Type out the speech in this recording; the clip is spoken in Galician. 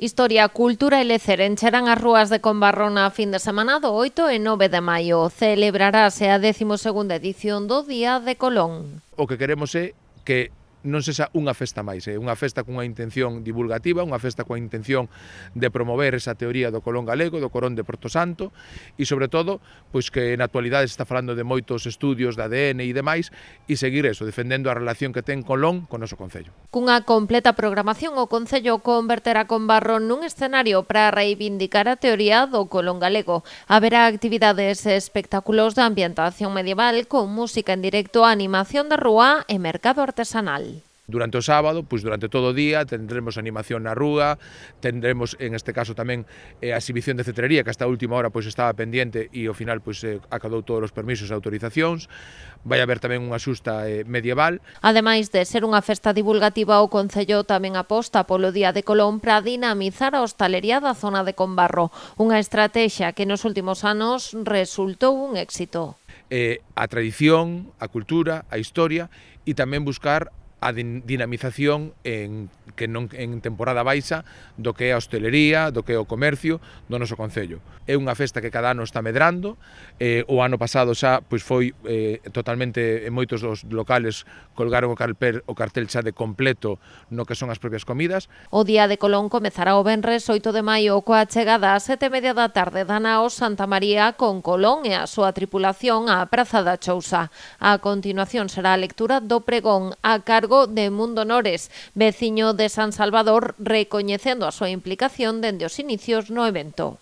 Historia, cultura e lecer encherán as rúas de Combarro na fin de semana do 8 e 9 de maio. Celebrarase a 12ª edición do Día de Colón. O que queremos é que non sexa unha festa máis, é unha festa cunha intención divulgativa, unha festa cunha intención de promover esa teoría do Colón galego, do Corón de Porto Santo e, sobre todo, pois que na actualidade se está falando de moitos estudios de ADN e demais e seguir eso, defendendo a relación que ten Colón con o noso concello. Cunha completa programación, o Concello converterá Combarro nun escenario para reivindicar a teoría do Colón galego. Haberá actividades e espectáculos de ambientación medieval con música en directo, animación de rúa e mercado artesanal. Durante o sábado, pois durante todo o día, tendremos animación na rúa, tendremos, en este caso tamén, a exhibición de cetrería, que hasta a última hora pois estaba pendiente e ao final pois acadou todos os permisos e autorizacións. Vai haber tamén unha xusta medieval. Ademais de ser unha festa divulgativa, o Concello tamén aposta polo Día de Colón para dinamizar a hostalería da zona de Combarro, unha estrategia que nos últimos anos resultou un éxito. A tradición, a cultura, a historia e tamén buscar a dinamización en temporada baixa do que é a hostelería, do que é o comercio do noso concello. É unha festa que cada ano está medrando, o ano pasado xa pois foi totalmente, en moitos dos locales colgaron o cartel xa de completo no que son as propias comidas. O Día de Colón comezará o venres 8 de maio coa chegada ás 7:30 da tarde da nao Santa María con Colón e a súa tripulación á Praza da Chousa. A continuación será a lectura do pregón a cargo de Mundo Nores, veciño de San Salvador, recoñecendo a súa implicación dende os inicios no evento.